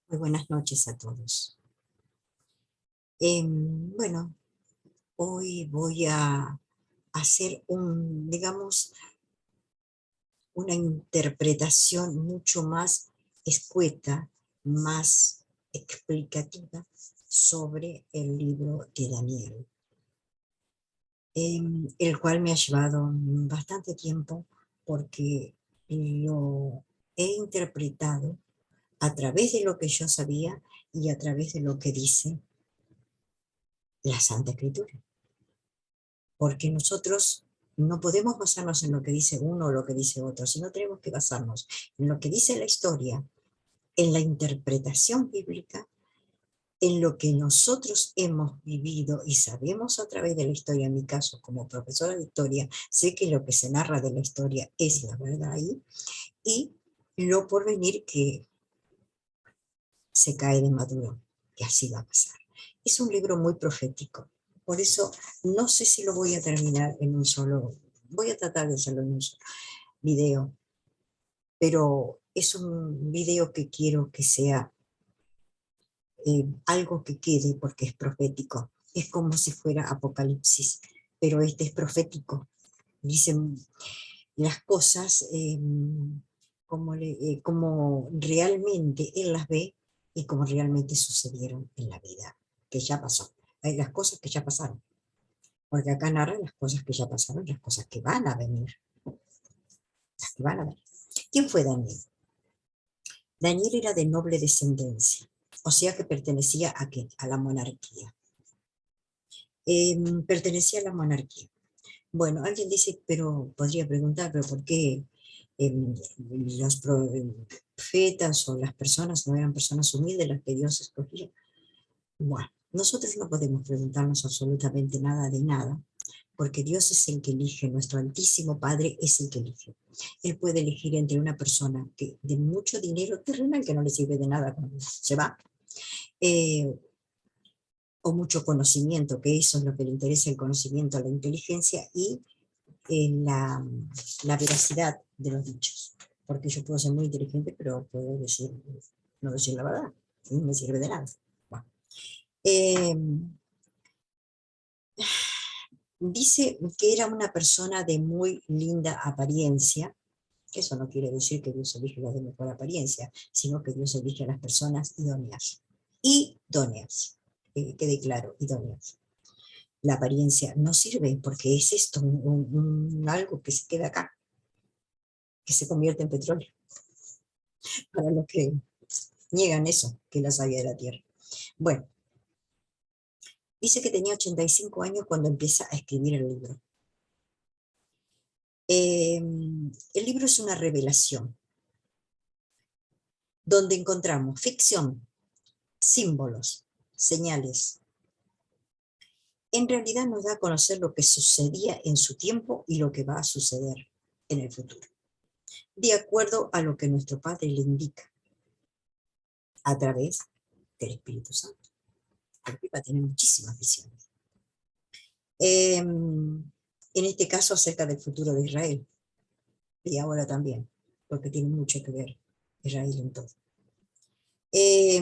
Muy buenas noches a todos. Bueno, hoy voy a hacer digamos, una interpretación mucho más escueta, más explicativa sobre el libro de Daniel, el cual me ha llevado bastante tiempo porque lo he interpretado a través de lo que yo sabía y a través de lo que dice la Santa Escritura. Porque nosotros no podemos basarnos en lo que dice uno o lo que dice otro, sino tenemos que basarnos en lo que dice la historia, en la interpretación bíblica, en lo que nosotros hemos vivido y sabemos a través de la historia. En mi caso, como profesora de historia, sé que lo que se narra de la historia es la verdad ahí, y lo por venir que se cae de maduro, que así va a pasar. Es un libro muy profético, por eso no sé si lo voy a terminar en un solo, voy a tratar de hacerlo en un solo video, pero es un video que quiero que sea algo que quede porque es profético. Es como si fuera Apocalipsis, pero este es profético. Dicen las cosas como realmente él las ve y como realmente sucedieron en la vida, que ya pasó. Hay las cosas que ya pasaron, porque acá narra las cosas que ya pasaron, las cosas que van a venir, las que van a venir. ¿Quién fue Daniel? Daniel era de noble descendencia, o sea que pertenecía a, ¿qué? A la monarquía. Pertenecía a la monarquía. Bueno, alguien dice, pero podría preguntar, pero ¿por qué los profetas o las personas no eran personas humildes las que Dios escogía? Bueno, nosotros no podemos preguntarnos absolutamente nada de nada, porque Dios es el que elige, nuestro Altísimo Padre es el que elige. Él puede elegir entre una persona que de mucho dinero terrenal que no le sirve de nada cuando se va, eh, o mucho conocimiento, que eso es lo que le interesa, el conocimiento, la inteligencia y la veracidad de los dichos. Porque yo puedo ser muy inteligente, pero puedo decir, no decir la verdad, no me sirve de nada. Bueno, eh, dice que era una persona de muy linda apariencia. Eso no quiere decir que Dios elige a los de mejor apariencia, sino que Dios elige a las personas idóneas. Idóneas, quede claro, idóneas. La apariencia no sirve porque es esto, algo que se queda acá, que se convierte en petróleo, para los que niegan eso, que la savia de la tierra. Bueno, dice que tenía 85 años cuando empieza a escribir el libro. El libro es una revelación, donde encontramos ficción, símbolos, señales. En realidad nos da a conocer lo que sucedía en su tiempo y lo que va a suceder en el futuro, de acuerdo a lo que nuestro Padre le indica a través del Espíritu Santo, porque va a tener muchísimas visiones. En este caso acerca del futuro de Israel, y ahora también, porque tiene mucho que ver Israel en todo. Eh,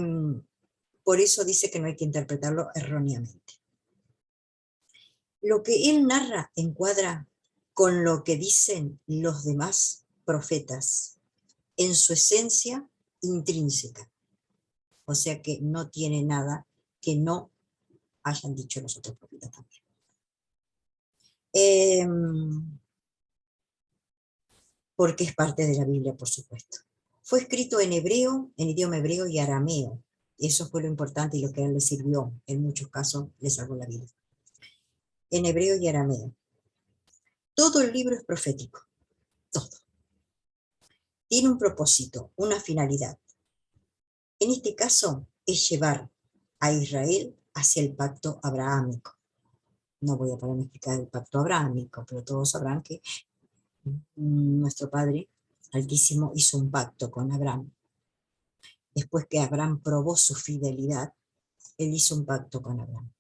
por eso dice que no hay que interpretarlo erróneamente. Lo que él narra encuadra con lo que dicen los demás profetas en su esencia intrínseca, o sea que no tiene nada que no hayan dicho los otros profetas también. Eh, porque es parte de la Biblia, por supuesto. Fue escrito en hebreo, en idioma hebreo y arameo. Eso fue lo importante y lo que a él le sirvió. En muchos casos le salvó la vida. En hebreo y arameo. Todo el libro es profético. Todo. Tiene un propósito, una finalidad. En este caso es llevar a Israel hacia el pacto abrahámico. No voy a ponerme a explicar el pacto abrahámico, pero todos sabrán que nuestro Padre Altísimo hizo un pacto con Abraham. Después que Abraham probó su fidelidad, él hizo un pacto con Abraham,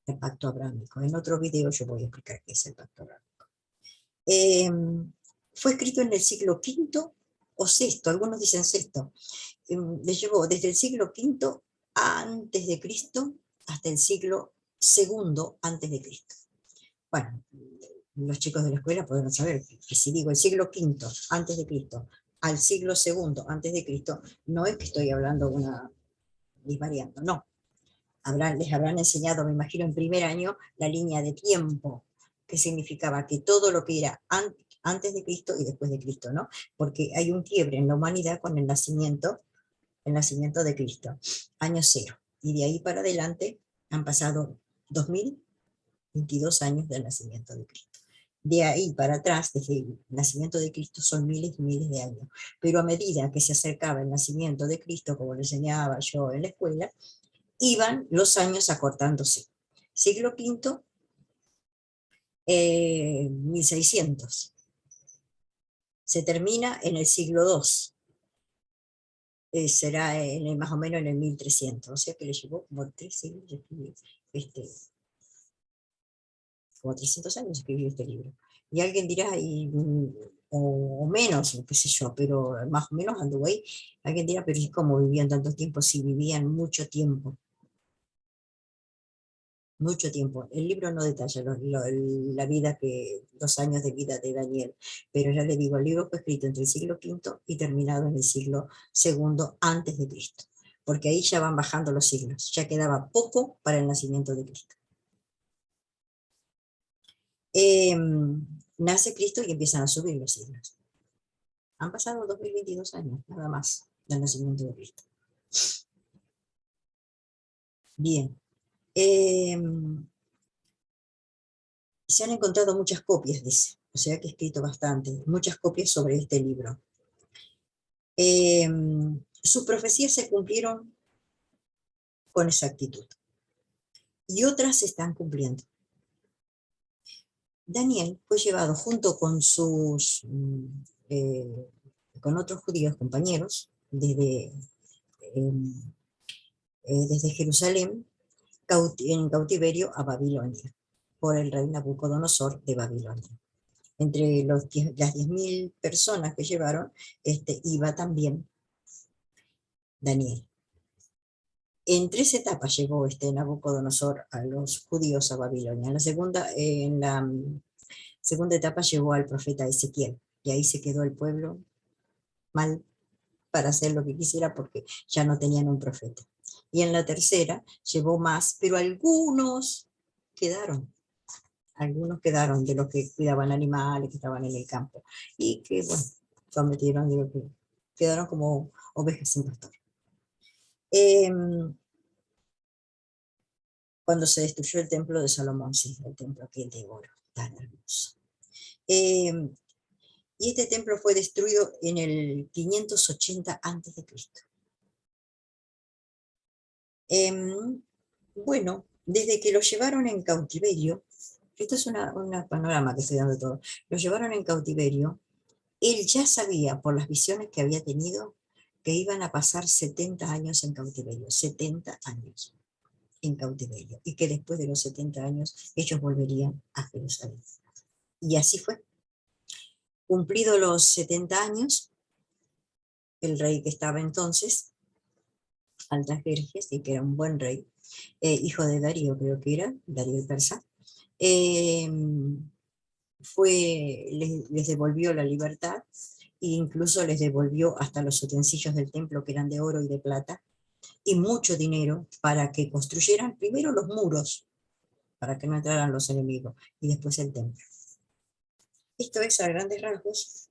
el pacto abrámico. En otro video yo voy a explicar qué es el pacto abrámico. Eh, fue escrito en el siglo V o sexto, algunos dicen sexto, le llevó desde el siglo quinto antes de Cristo hasta el siglo segundo antes de Cristo. Bueno, los chicos de la escuela podrán saber que si digo el siglo quinto antes de Cristo al siglo segundo antes de Cristo, no es que estoy hablando una disvariando, no. Les habrán enseñado, me imagino, en primer año la línea de tiempo, que significaba que todo lo que era antes de Cristo y después de Cristo, ¿no? Porque hay un quiebre en la humanidad con el nacimiento de Cristo, año cero. Y de ahí para adelante han pasado 2022 años del nacimiento de Cristo. De ahí para atrás, desde el nacimiento de Cristo, son miles y miles de años. Pero a medida que se acercaba el nacimiento de Cristo, como le enseñaba yo en la escuela, iban los años acortándose. Siglo V, 1600. Se termina en el siglo II. Será más o menos en el 1300. O sea que le llevó como 3 siglos escribir como 300 años escribir este libro. Y alguien dirá, o menos, qué sé yo, pero más o menos anduvo ahí. Alguien dirá, pero ¿y cómo vivían tanto tiempo? Si vivían mucho tiempo. Mucho tiempo. El libro no detalla la vida los años de vida de Daniel, pero ya le digo, el libro fue escrito entre el siglo V y terminado en el siglo II antes de Cristo, porque ahí ya van bajando los siglos, ya quedaba poco para el nacimiento de Cristo. Nace Cristo y empiezan a subir los siglos. Han pasado 2022 años, nada más, del nacimiento de Cristo. Bien. Se han encontrado muchas copias, dice, o sea que he escrito bastante, muchas copias sobre este libro. Sus profecías se cumplieron con exactitud y otras se están cumpliendo. Daniel fue llevado junto con con otros judíos compañeros desde Jerusalén en cautiverio a Babilonia por el rey Nabucodonosor de Babilonia. Entre las 10.000 personas que llevaron, iba también Daniel. En 3 etapas llegó Nabucodonosor a los judíos a Babilonia. En la segunda etapa llegó al profeta Ezequiel, y ahí se quedó el pueblo mal para hacer lo que quisiera porque ya no tenían un profeta. Y en la tercera llevó más, pero algunos quedaron de los que cuidaban animales, que estaban en el campo, y que, bueno, cometieron, quedaron como ovejas sin pastor. Cuando se destruyó el templo de Salomón, sí, el templo aquel de oro, tan hermoso. Y este templo fue destruido en el 580 a.C. Bueno, desde que lo llevaron en cautiverio, esto es una panorama que estoy dando todo, lo llevaron en cautiverio, él ya sabía por las visiones que había tenido que iban a pasar 70 años en cautiverio, 70 años en cautiverio, y que después de los 70 años ellos volverían a Jerusalén. Y así fue. Cumplido los 70 años, el rey que estaba entonces, Artajerjes, y que era un buen rey, hijo de Darío, creo que era, Darío el persa, les devolvió la libertad e incluso les devolvió hasta los utensilios del templo que eran de oro y de plata, y mucho dinero para que construyeran primero los muros, para que no entraran los enemigos, y después el templo. Esto es a grandes rasgos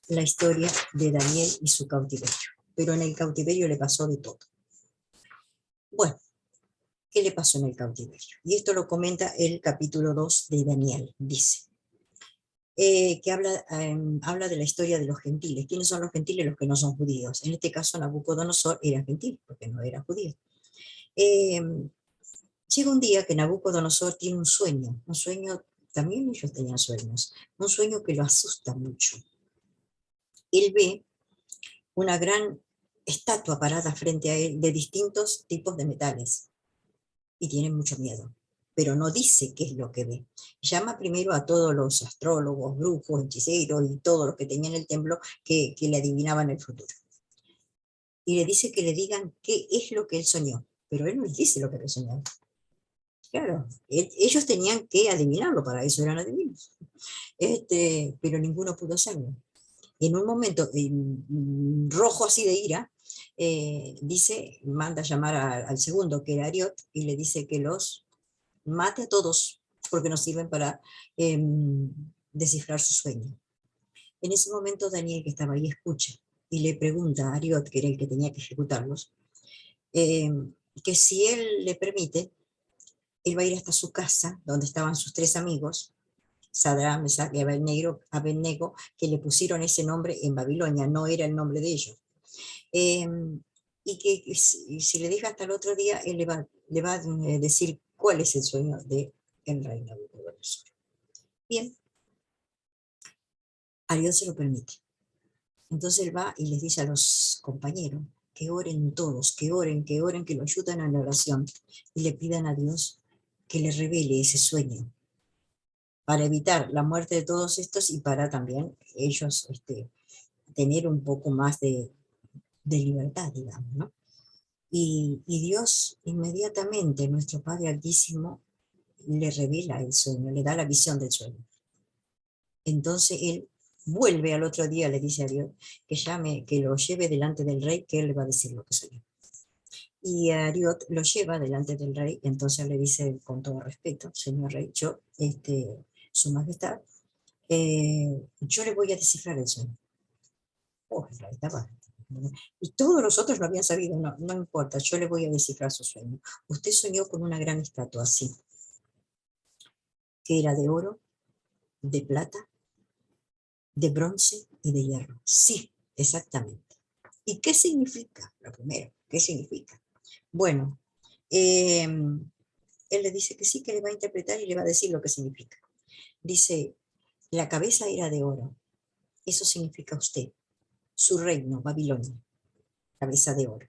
la historia de Daniel y su cautiverio, pero en el cautiverio le pasó de todo. Bueno, ¿qué le pasó en el cautiverio? Y esto lo comenta el capítulo 2 de Daniel, dice, que habla de la historia de los gentiles. ¿Quiénes son los gentiles? Los que no son judíos. En este caso, Nabucodonosor era gentil, porque no era judío. Llega un día que Nabucodonosor tiene un sueño, también ellos tenían sueños, un sueño que lo asusta mucho. Él ve una gran estatua parada frente a él de distintos tipos de metales y tiene mucho miedo. pero no dice qué es lo que ve. Llama primero a todos los astrólogos, brujos, hechiceros y todos los que tenían el templo que le adivinaban el futuro. Y le dice que le digan qué es lo que él soñó, pero él no les dice lo que él soñó. Claro, ellos tenían que adivinarlo, para eso eran adivinos. Pero ninguno pudo hacerlo. Y en un momento rojo así de ira, manda a llamar al segundo, que era Ariot, y le dice que los mate a todos, porque no sirven para descifrar su sueño. En ese momento Daniel, que estaba ahí, escucha y le pregunta a Ariot, que era el que tenía que ejecutarlos, que si él le permite, él va a ir hasta su casa, donde estaban sus tres amigos, Sadrach, Mesach y Abednego, que le pusieron ese nombre en Babilonia, no era el nombre de ellos. Y que si le deja hasta el otro día, él le va a decir cuál es el sueño del rey Nabucodonosor. Bien, Arión se lo permite. Entonces él va y les dice a los compañeros que oren todos, que oren, que lo ayuden a la oración y le pidan a Dios que le revele ese sueño para evitar la muerte de todos estos y para también ellos tener un poco más de libertad, digamos, ¿no? Y Dios inmediatamente, nuestro Padre Altísimo, le revela el sueño, le da la visión del sueño. Entonces él vuelve al otro día, le dice a Dios que llame, que lo lleve delante del rey, que él le va a decir lo que soñó. Y Ariot lo lleva delante del rey, entonces le dice con todo respeto, señor rey, yo, su majestad, yo le voy a descifrar el sueño. Oh, el rey estaba. Y todos los otros lo habían sabido, no, no importa, yo le voy a descifrar su sueño. Usted soñó con una gran estatua así, que era de oro, de plata, de bronce y de hierro. Sí, exactamente. ¿Y qué significa? Lo primero, ¿qué significa? Bueno, él le dice que sí, que le va a interpretar y le va a decir lo que significa. Dice, la cabeza era de oro. Eso significa usted, su reino, Babilonia, cabeza de oro.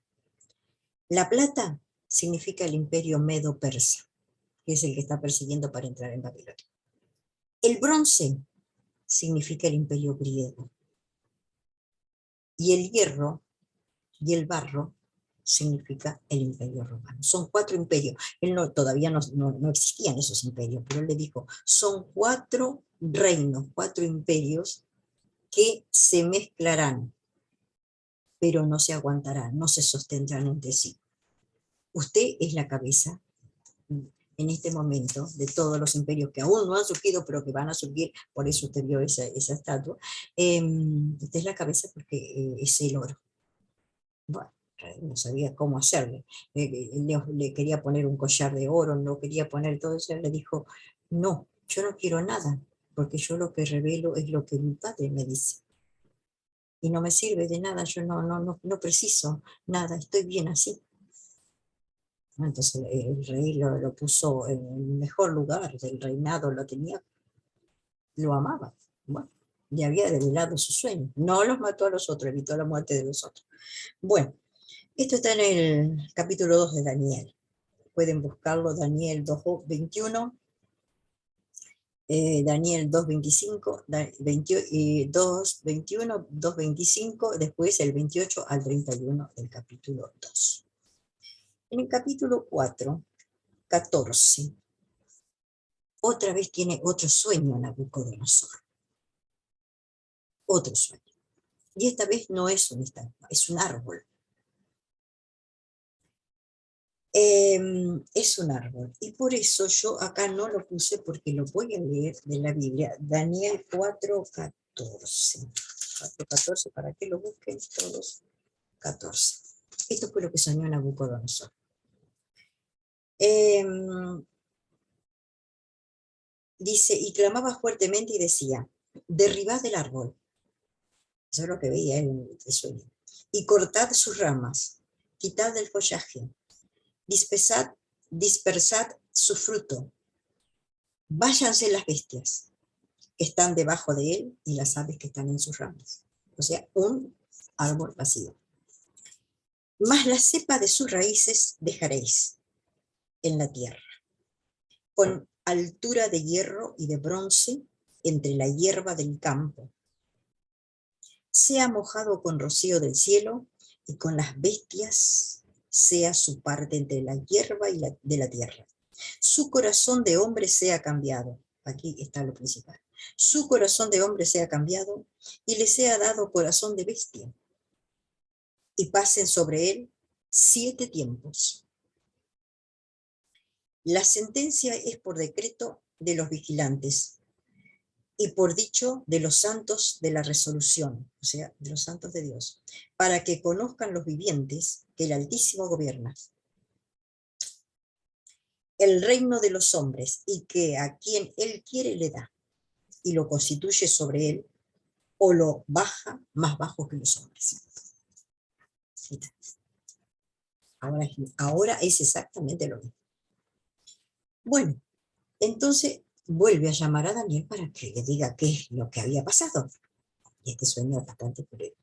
La plata significa el imperio medo-persa, que es el que está persiguiendo para entrar en Babilonia. El bronce significa el imperio griego. Y el hierro y el barro significa el imperio romano. Son 4 imperios. Él todavía no existían esos imperios, pero él le dijo, son 4 reinos, 4 imperios que se mezclarán, pero no se aguantarán, no se sostendrán entre sí. Usted es la cabeza en este momento de todos los imperios que aún no han surgido, pero que van a surgir, por eso usted vio esa estatua. Usted es la cabeza porque es el oro. Bueno, no sabía cómo hacerle. Le quería poner un collar de oro, no quería poner todo eso. Le dijo, no, yo no quiero nada, porque yo lo que revelo es lo que mi padre me dice. Y no me sirve de nada, yo no preciso nada, estoy bien así. Entonces el rey lo puso en el mejor lugar del reinado, lo tenía, lo amaba. Bueno, le había develado su sueño. No los mató a los otros, evitó la muerte de los otros. Bueno, esto está en el capítulo 2 de Daniel. Pueden buscarlo, Daniel 2:21, Daniel 2:25, 2:21, 2:25, después el 28 al 31 del capítulo 2. En el capítulo 4, 14, otra vez tiene otro sueño Nabucodonosor. Otro sueño. Y esta vez no es una estatua, es un árbol. Es un árbol. Y por eso yo acá no lo puse porque lo voy a leer de la Biblia. Daniel 4:14. 4:14, para que lo busquen todos. 14. Esto fue lo que soñó Nabucodonosor. Dice, y clamaba fuertemente y decía, derribad el árbol. Eso es lo que veía en el sueño. Y cortad sus ramas, quitad el follaje, dispersad su fruto, váyanse las bestias que están debajo de él y las aves que están en sus ramas. O sea, un árbol vacío. Mas la cepa de sus raíces dejaréis en la tierra. con altura de hierro y de bronce entre la hierba del campo. Sea mojado con rocío del cielo y con las bestias sea su parte entre la hierba y de la tierra. Su corazón de hombre sea cambiado. Aquí está lo principal. Su corazón de hombre sea cambiado y le sea dado corazón de bestia. Y pasen sobre él 7 tiempos. La sentencia es por decreto de los vigilantes y por dicho de los santos de la resolución, o sea, de los santos de Dios, para que conozcan los vivientes que el Altísimo gobierna el reino de los hombres y que a quien él quiere le da y lo constituye sobre él o lo baja más bajo que los hombres. Ahora es exactamente lo mismo. Bueno, entonces vuelve a llamar a Daniel para que le diga qué es lo que había pasado. Y este sueño es bastante cruel.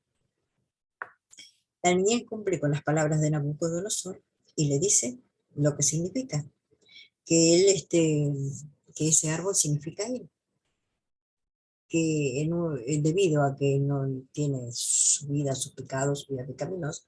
Daniel cumple con las palabras de Nabucodonosor y le dice lo que significa, que que ese árbol significa él, que debido a que no tiene su vida, sus pecados, su vida pecaminosa,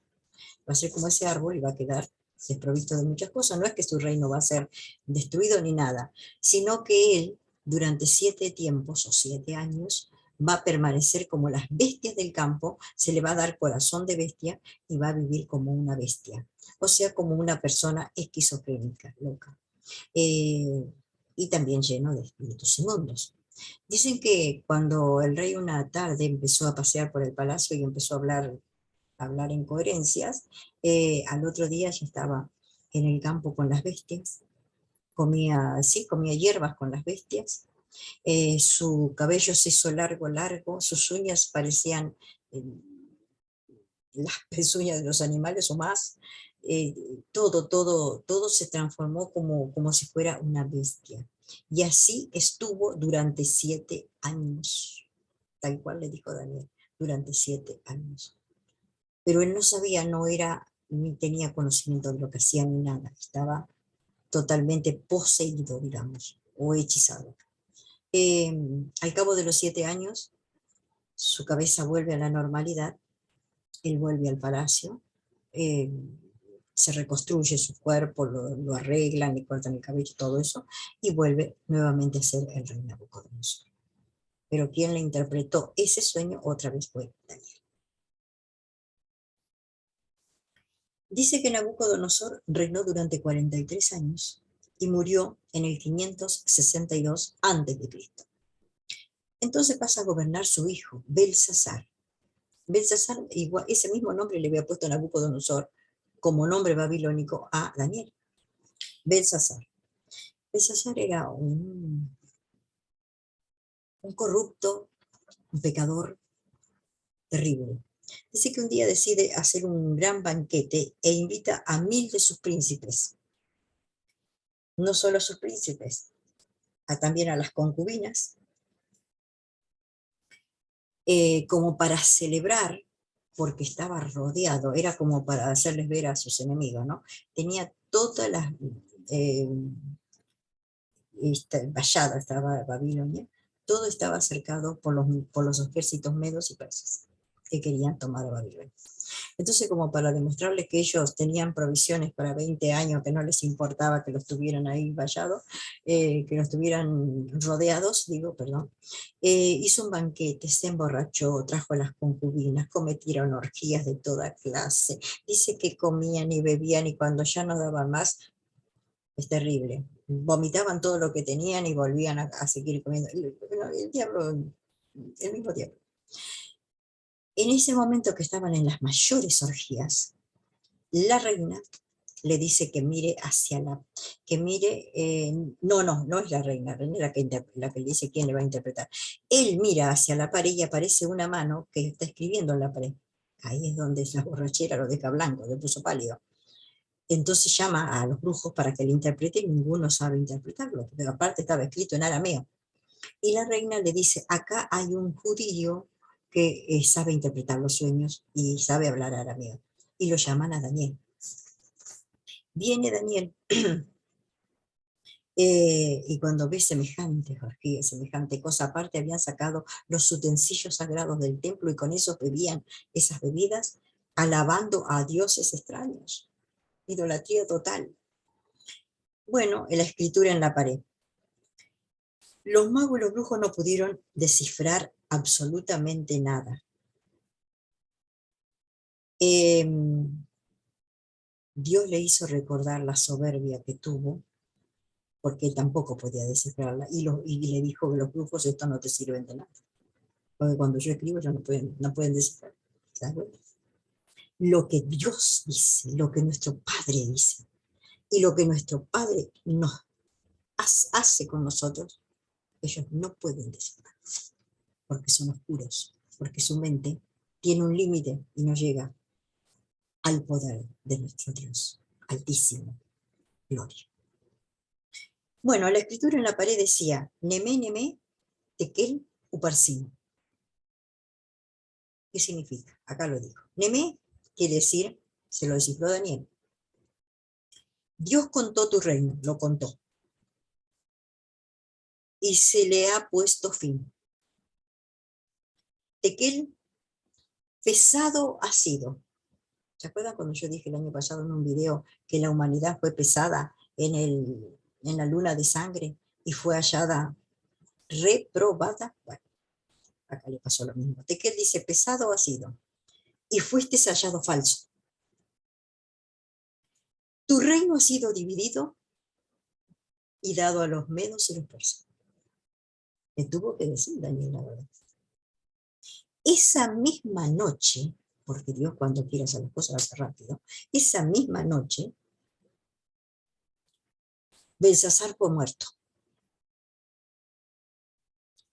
va a ser como ese árbol y va a quedar desprovisto de muchas cosas. No es que su reino va a ser destruido ni nada, sino que él, durante 7 tiempos o 7 años, va a permanecer como las bestias del campo, se le va a dar corazón de bestia y va a vivir como una bestia, o sea, como una persona esquizofrénica, loca, eh, y también lleno de espíritus inmundos. Dicen que cuando el rey una tarde empezó a pasear por el palacio y empezó a hablar en coherencias, al otro día ya estaba en el campo con las bestias, comía hierbas con las bestias, su cabello se hizo largo, largo, sus uñas parecían eh, las pezuñas de los animales o más, eh, todo se transformó como si fuera una bestia. Y así estuvo durante 7 años, tal cual le dijo Daniel, durante 7 años. Pero él no sabía, no era, ni tenía conocimiento de lo que hacía ni nada, estaba totalmente poseído, digamos, o hechizado. Al cabo de los 7 años, su cabeza vuelve a la normalidad, él vuelve al palacio, eh, se reconstruye su cuerpo, lo arreglan, le cortan el cabello, todo eso, y vuelve nuevamente a ser el rey Nabucodonosor. Pero quien le interpretó ese sueño otra vez fue Daniel. Dice que Nabucodonosor reinó durante 43 años y murió en el 562 a.C. Entonces pasa a gobernar su hijo, Belsasar. Belsasar, igual, ese mismo nombre le había puesto Nabucodonosor como nombre babilónico a Daniel. Belsasar. Belsasar era un corrupto, un pecador terrible. Dice que un día decide hacer un gran banquete e invita a 1000 de sus príncipes. No solo a sus príncipes, también a las concubinas, como para celebrar, porque estaba rodeado, era como para hacerles ver a sus enemigos, ¿no? Tenía todas las vallada, estaba Babilonia, todo estaba cercado por los ejércitos medos y persas que querían tomar a Babilonia. Entonces, como para demostrarles que ellos tenían provisiones para 20 años, que no les importaba que los tuvieran ahí vallados, que los tuvieran rodeados, hizo un banquete, se emborrachó, trajo a las concubinas, cometieron orgías de toda clase, dice que comían y bebían y cuando ya no daban más, es terrible, vomitaban todo lo que tenían y volvían a seguir comiendo. El diablo, el mismo diablo. En ese momento que estaban en las mayores orgías, la reina le dice que mire no es la reina la que le dice quién le va a interpretar. Él mira hacia la pared y aparece una mano que está escribiendo en la pared. Ahí es donde la borrachera lo deja blanco, le puso pálido. Entonces llama a los brujos para que le interpreten, y ninguno sabe interpretarlo, porque aparte estaba escrito en arameo. Y la reina le dice, acá hay un judío que sabe interpretar los sueños y sabe hablar arameo. Y lo llaman a Daniel. Viene Daniel Y cuando ve semejante orgía, semejante cosa, aparte habían sacado los utensilios sagrados del templo y con eso bebían esas bebidas, alabando a dioses extraños. Idolatría total. Bueno, en la escritura en la pared. Los magos y los brujos no pudieron descifrar absolutamente nada. Dios le hizo recordar la soberbia que tuvo, porque él tampoco podía descifrarla, y le dijo que los brujos esto no te sirven de nada, porque cuando yo escribo ellos no pueden descifrar. ¿Sabes? Lo que Dios dice, lo que nuestro Padre dice, y lo que nuestro Padre nos hace con nosotros, ellos no pueden descifrar, porque son oscuros, porque su mente tiene un límite y no llega al poder de nuestro Dios altísimo. Gloria. Bueno, la escritura en la pared decía, Neme, Neme, Tekel, Uparsin. ¿Qué significa? Acá lo digo. Neme quiere decir, se lo descifró Daniel. Dios contó tu reino, lo contó. Y se le ha puesto fin. Tekel, pesado ha sido. ¿Se acuerdan cuando yo dije el año pasado en un video que la humanidad fue pesada en la luna de sangre y fue hallada reprobada? Bueno, acá le pasó lo mismo. Tekel dice, pesado ha sido. Y fuiste hallado falso. Tu reino ha sido dividido y dado a los medos y los persas. Le tuvo que decir Daniel la verdad. Esa misma noche, porque Dios cuando quiere hacer las cosas hace rápido, esa misma noche, Belsasar fue muerto.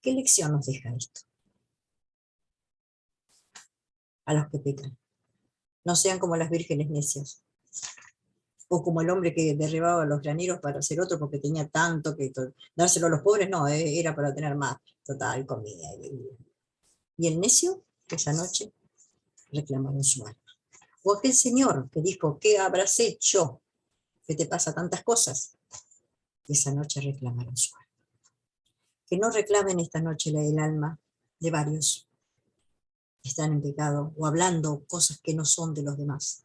¿Qué lección nos deja esto? A los que pecan. No sean como las vírgenes necias, o como el hombre que derribaba los graneros para hacer otro porque tenía tanto que dárselo a los pobres, no, era para tener más, total, comida y bebida. Y el necio, esa noche, reclamaron su alma. O aquel señor que dijo, ¿qué habrás hecho? ¿Qué te pasa tantas cosas? Y esa noche reclamaron su alma. Que no reclamen esta noche el alma de varios que están en pecado o hablando cosas que no son de los demás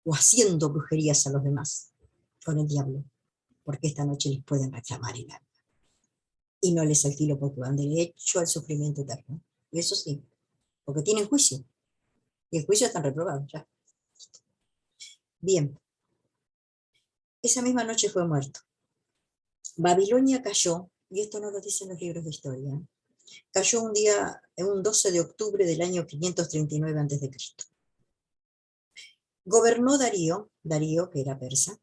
o haciendo brujerías a los demás con el diablo, porque esta noche les pueden reclamar el alma y no les alquilo porque van derecho al sufrimiento eterno. Y eso sí, porque tienen juicio y el juicio están reprobados ya. Bien, esa misma noche fue muerto. Babilonia cayó, y esto no lo dicen los libros de historia, cayó un 12 de octubre del año 539 a.C. Gobernó Darío que era persa,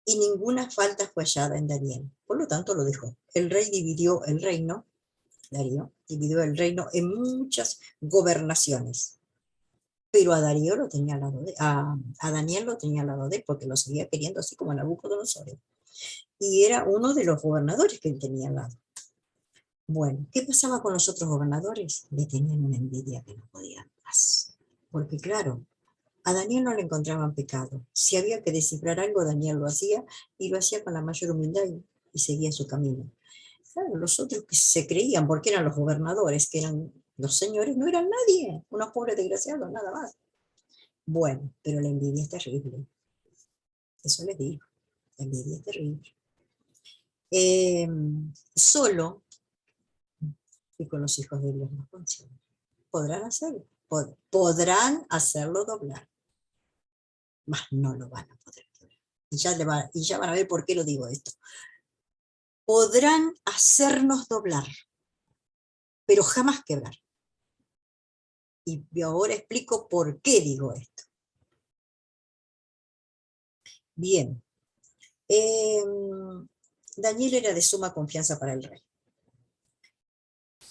y ninguna falta fue hallada en Daniel. Por lo tanto, lo dejó. El rey dividió el reino, Darío, dividió el reino en muchas gobernaciones. Pero a Darío lo tenía al lado a Daniel lo tenía al lado de él, porque lo seguía queriendo así como a Nabucodonosor. Y era uno de los gobernadores que él tenía al lado. Bueno, ¿qué pasaba con los otros gobernadores? Le tenían una envidia que no podían más. Porque claro, a Daniel no le encontraban pecado. Si había que descifrar algo, Daniel lo hacía y lo hacía con la mayor humildad y seguía su camino. Claro, los otros que se creían, porque eran los gobernadores, que eran los señores, no eran nadie, unos pobres desgraciados, nada más. Bueno, pero la envidia es terrible. Eso les digo, la envidia es terrible. Solo, y con los hijos de Dios no funciona. Podrán hacerlo, podrán hacerlo doblar, mas no lo van a poder doblar. Y ya van a ver por qué lo digo esto. Podrán hacernos doblar, pero jamás quebrar. Y ahora explico por qué digo esto. Bien, Daniel era de suma confianza para el rey.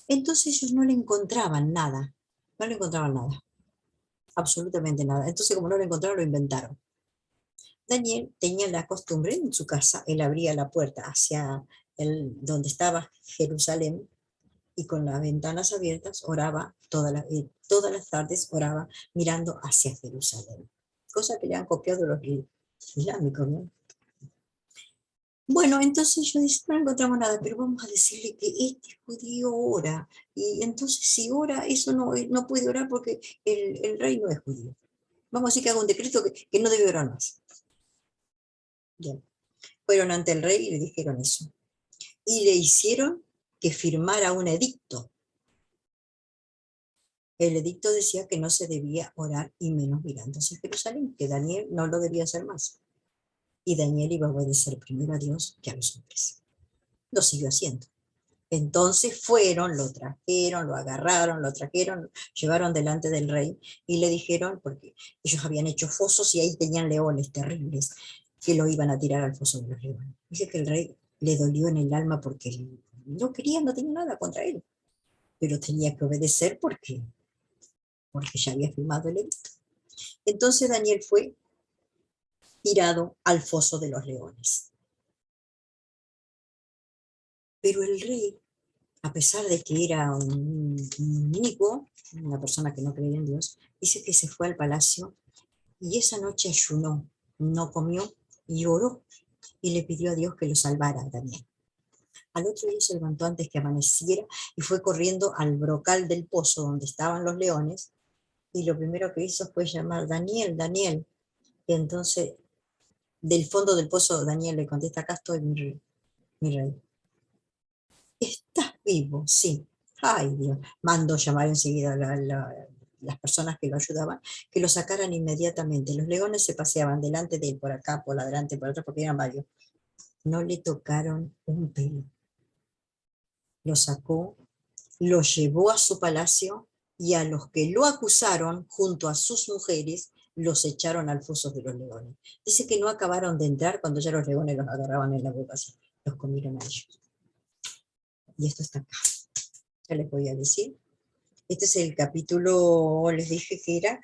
Entonces ellos no le encontraban nada, absolutamente nada. Entonces como no lo encontraron, lo inventaron. Daniel tenía la costumbre en su casa, él abría la puerta hacia donde estaba Jerusalén y con las ventanas abiertas oraba todas las tardes oraba mirando hacia Jerusalén. Cosa que le han copiado los islámico, ¿no? Bueno, entonces yo dije, no encontramos nada, pero vamos a decirle que este judío ora. Y entonces si ora, eso no puede orar porque el rey no es judío. Vamos a decir que haga un decreto que no debe orar más. Bien. Fueron ante el rey y le dijeron eso. Y le hicieron que firmara un edicto. El edicto decía que no se debía orar y menos mirándose a Jerusalén, que Daniel no lo debía hacer más. Y Daniel iba a obedecer primero a Dios que a los hombres. Lo siguió haciendo. Entonces fueron, lo trajeron, lo agarraron, lo trajeron, llevaron delante del rey y le dijeron, porque ellos habían hecho fosos y ahí tenían leones terribles, que lo iban a tirar al foso de los leones. Dice que el rey le dolió en el alma porque no quería, no tenía nada contra él, pero tenía que obedecer porque ya había firmado el edicto. Entonces Daniel fue tirado al foso de los leones. Pero el rey, a pesar de que era un inicuo, una persona que no creía en Dios, dice que se fue al palacio y esa noche ayunó, no comió y oró y le pidió a Dios que lo salvara también. Al otro día se levantó antes que amaneciera y fue corriendo al brocal del pozo donde estaban los leones y lo primero que hizo fue llamar Daniel, Daniel. Y entonces del fondo del pozo Daniel le contesta, acá estoy mi rey. ¿Estás vivo? Sí. Ay, Dios. Mandó llamar enseguida las personas que lo ayudaban, que lo sacaran inmediatamente. Los leones se paseaban delante de él, por acá, por adelante, por atrás, porque eran varios. No le tocaron un pelo. Lo sacó, lo llevó a su palacio y a los que lo acusaron, junto a sus mujeres, los echaron al foso de los leones. Dice que no acabaron de entrar cuando ya los leones los agarraban en la boca, así. Los comieron a ellos. Y esto está acá. Ya les voy a decir. Este es el capítulo, les dije que era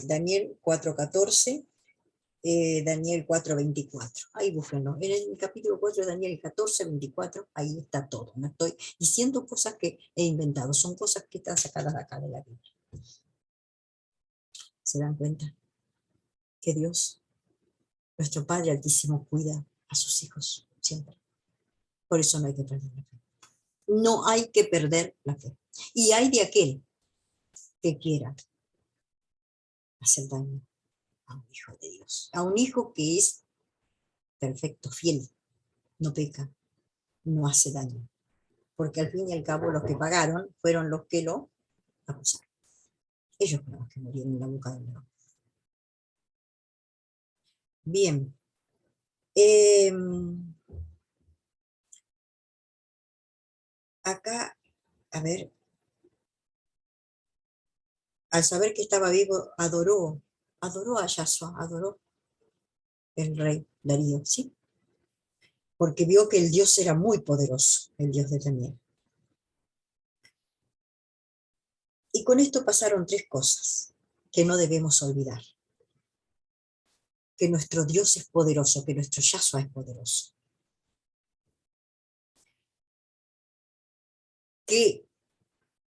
Daniel 4:14, Daniel 4:24. Ahí búsquenlo. En el capítulo 4 de Daniel 14:24, ahí está todo. No estoy diciendo cosas que he inventado, son cosas que están sacadas de acá de la Biblia. ¿Se dan cuenta? Que Dios, nuestro Padre Altísimo, cuida a sus hijos siempre. Por eso no hay que perder la fe. No hay que perder la fe. Y hay de aquel que quiera hacer daño a un hijo de Dios, a un hijo que es perfecto, fiel, no peca, no hace daño. Porque al fin y al cabo los que pagaron fueron los que lo acusaron. Ellos fueron los que murieron en la boca del león. Bien. Acá, a ver, al saber que estaba vivo, adoró a Yahshua, adoró el rey Darío, ¿sí? Porque vio que el Dios era muy poderoso, el Dios de Daniel. Y con esto pasaron tres cosas que no debemos olvidar. Que nuestro Dios es poderoso, que nuestro Yahshua es poderoso. Que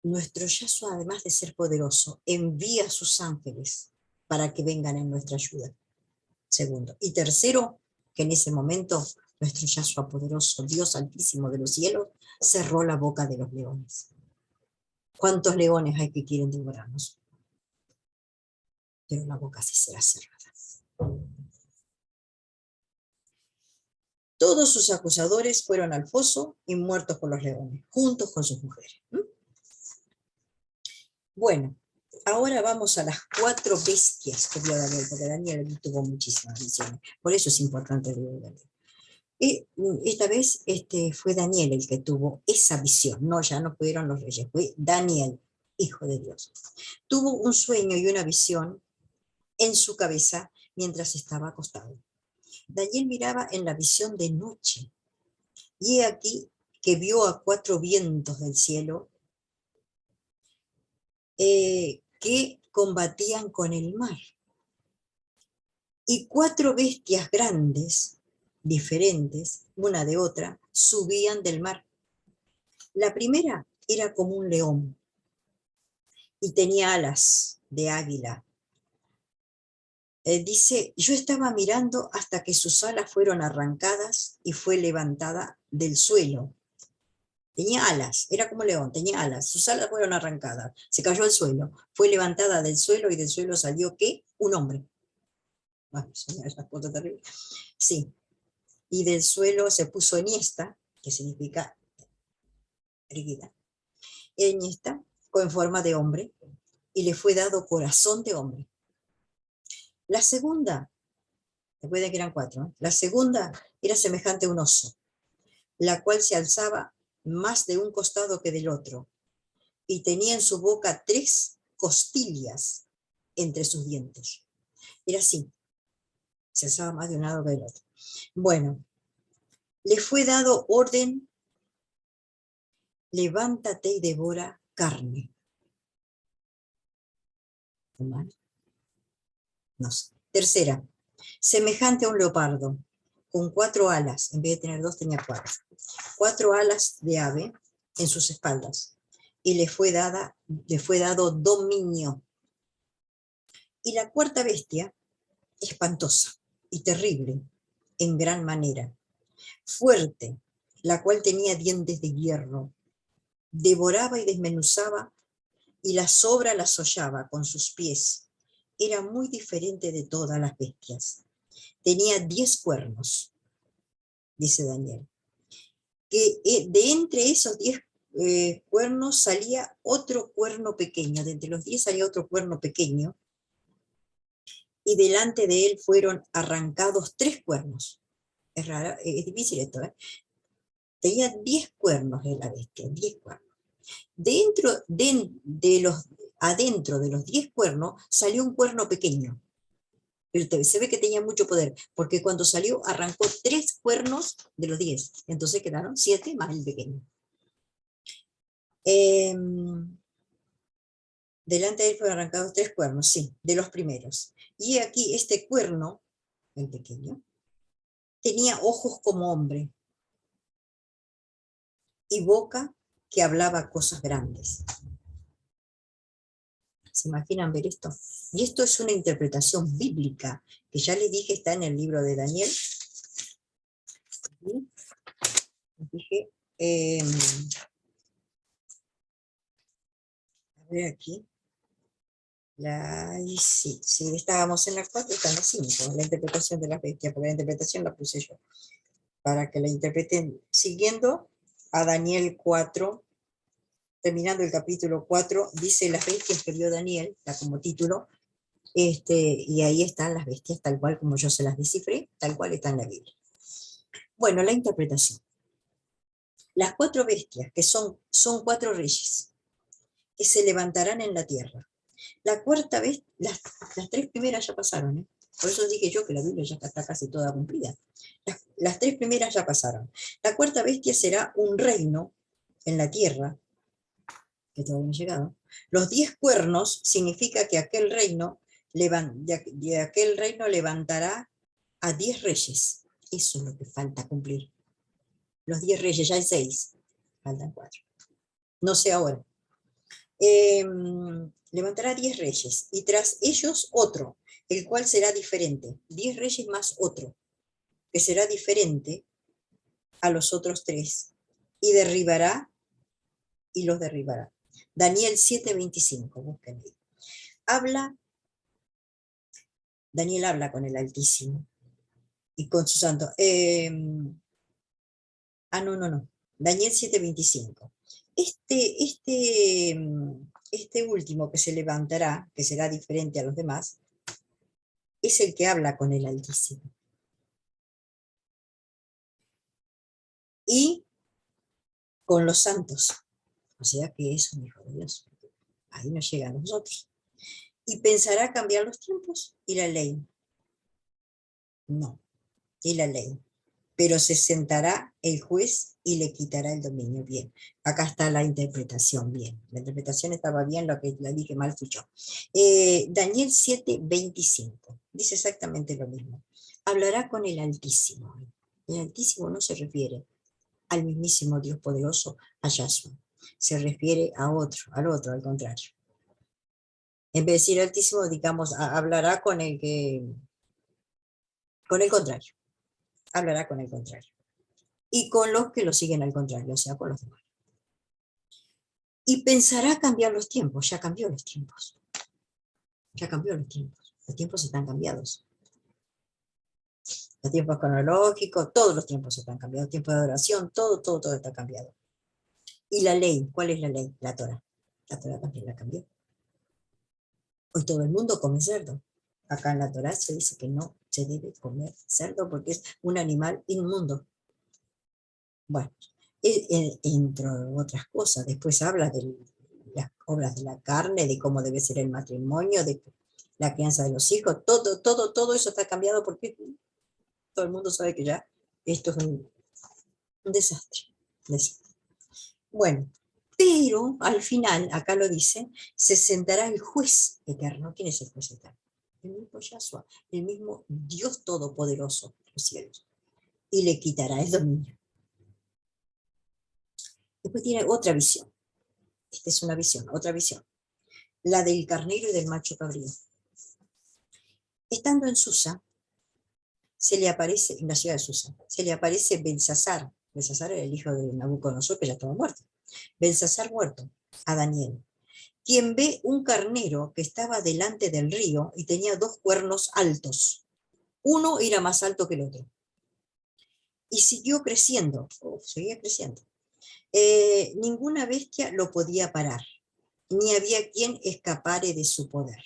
nuestro Yahshua, además de ser poderoso, envía a sus ángeles para que vengan en nuestra ayuda. Segundo. Y tercero, que en ese momento nuestro Yahshua poderoso, Dios altísimo de los cielos, cerró la boca de los leones. ¿Cuántos leones hay que quieren devorarnos? Pero la boca sí será cerrada. Todos sus acusadores fueron al foso y muertos por los leones, juntos con sus mujeres. Bueno, ahora vamos a las 4 bestias que vio Daniel, porque Daniel tuvo muchísimas visiones. Por eso es importante el libro de Daniel. Y esta vez fue Daniel el que tuvo esa visión, no, ya no fueron los reyes, fue Daniel, hijo de Dios. Tuvo un sueño y una visión en su cabeza mientras estaba acostado. Daniel miraba en la visión de noche, y he aquí que vio a 4 vientos del cielo que combatían con el mar. Y 4 bestias grandes, diferentes, una de otra, subían del mar. La primera era como un león y tenía alas de águila. dice, yo estaba mirando hasta que sus alas fueron arrancadas y fue levantada del suelo. Tenía alas, era como león, tenía alas, sus alas fueron arrancadas, se cayó al suelo, fue levantada del suelo y del suelo salió, ¿qué? Un hombre. Bueno, es una cosa terrible. Sí, y del suelo se puso enhiesta, que significa erguida, enhiesta, con forma de hombre, y le fue dado corazón de hombre. La segunda, recuerden que eran 4, ¿eh? La segunda era semejante a un oso, la cual se alzaba más de un costado que del otro, y tenía en su boca 3 costillas entre sus dientes. Era así, se alzaba más de un lado que del otro. Bueno, le fue dado orden, levántate y devora carne humana. No sé. Tercera, semejante a un leopardo, con 4 alas, en vez de tener 2 tenía 4. 4 alas de ave en sus espaldas, y le fue dado dominio. Y la cuarta bestia, espantosa y terrible, en gran manera, fuerte, la cual tenía dientes de hierro, devoraba y desmenuzaba, y la sobra las hollaba con sus pies. Era muy diferente de todas las bestias. Tenía 10 cuernos, dice Daniel, que de entre esos 10 cuernos salía otro cuerno pequeño, de entre los 10 salía otro cuerno pequeño, y delante de él fueron arrancados 3 cuernos. Es raro, es difícil esto, ¿eh? Tenía 10 cuernos de la bestia, 10 cuernos. Adentro de los 10 cuernos salió un cuerno pequeño. Pero se ve que tenía mucho poder, porque cuando salió arrancó 3 cuernos de los 10. Entonces quedaron 7 más el pequeño. Delante de él fueron arrancados 3 cuernos, sí, de los primeros. Y aquí este cuerno, el pequeño, tenía ojos como hombre y boca que hablaba cosas grandes. ¿Se imaginan ver esto? Y esto es una interpretación bíblica, que ya les dije está en el libro de Daniel. ¿Sí? Les dije, a ver aquí. Sí, estábamos en la 4, está en la 5, la interpretación de las bestias, porque la interpretación la puse yo, para que la interpreten siguiendo a Daniel 4, terminando el capítulo 4, dice las bestias que vio Daniel, está como título, y ahí están las bestias tal cual como yo se las descifré, tal cual está en la Biblia. Bueno, la interpretación. Las 4 bestias, que son 4 reyes, que se levantarán en la tierra. La cuarta vez, las 3 primeras ya pasaron, ¿eh? Por eso dije yo que la Biblia ya está casi toda cumplida. Las 3 primeras ya pasaron. La cuarta bestia será un reino en la tierra, que todavía no ha llegado. Los 10 cuernos significa que de aquel reino levantará a 10 reyes. Eso es lo que falta cumplir. Los 10 reyes, ya hay 6, faltan 4. No sé ahora. Levantará 10 reyes, y tras ellos otro, el cual será diferente. 10 reyes más otro, que será diferente a los otros 3, y derribará, y los derribará. Daniel 7:25, búsquenlo. Daniel habla con el Altísimo, y con su santo. No. Daniel 7:25. Este último que se levantará, que será diferente a los demás, es el que habla con el Altísimo. Y con los santos. O sea que es un hijo de Dios. Ahí no llega a nosotros. ¿Y pensará cambiar los tiempos y la ley? No, y la ley. Pero se sentará el juez y le quitará el dominio. Bien, acá está la interpretación. Bien, la interpretación estaba bien, lo que la dije mal fui yo. Daniel 7:25 dice exactamente lo mismo. Hablará con el Altísimo. El Altísimo no se refiere al mismísimo Dios poderoso, a Yahshua. Se refiere al otro, al contrario. En vez de decir Altísimo, digamos, hablará con el contrario. Hablará con el contrario. Y con los que lo siguen al contrario, o sea, con los demás. Y pensará cambiar los tiempos, ya cambió los tiempos. Ya cambió los tiempos están cambiados. Los tiempos cronológicos, todos los tiempos están cambiados, tiempo de adoración, todo está cambiado. Y la ley, ¿cuál es la ley? La Torah. La Torah también la cambió. Hoy todo el mundo come cerdo. Acá en la Torah se dice que no se debe comer cerdo porque es un animal inmundo. Bueno, entre otras cosas, después habla de las obras de la carne, de cómo debe ser el matrimonio, de la crianza de los hijos, todo eso está cambiado porque todo el mundo sabe que ya esto es un desastre. Desastre. Bueno, pero al final, acá lo dice, se sentará el juez eterno. ¿Quién es el juez eterno? El mismo Yahshua, el mismo Dios Todopoderoso de los cielos. Y le quitará el dominio. Después tiene otra visión. Esta es una visión, otra visión. La del carnero y del macho cabrío. Estando en Susa, se le aparece, en la ciudad de Susa, se le aparece Belsasar. Belsasar era el hijo de Nabucodonosor, que ya estaba muerto. Belsasar muerto, a Daniel, quien ve un carnero que estaba delante del río y tenía dos cuernos altos. Uno era más alto que el otro. Y siguió creciendo, seguía creciendo. Ninguna bestia lo podía parar, ni había quien escapare de su poder.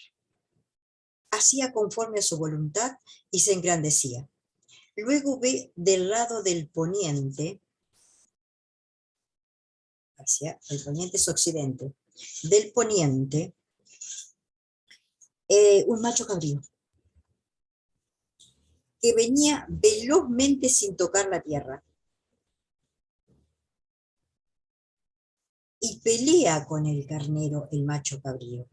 Hacía conforme a su voluntad y se engrandecía. Luego ve del lado del poniente, hacia el poniente es occidente, del poniente, un macho cabrío, que venía velozmente sin tocar la tierra. Y pelea con el carnero, el macho cabrío.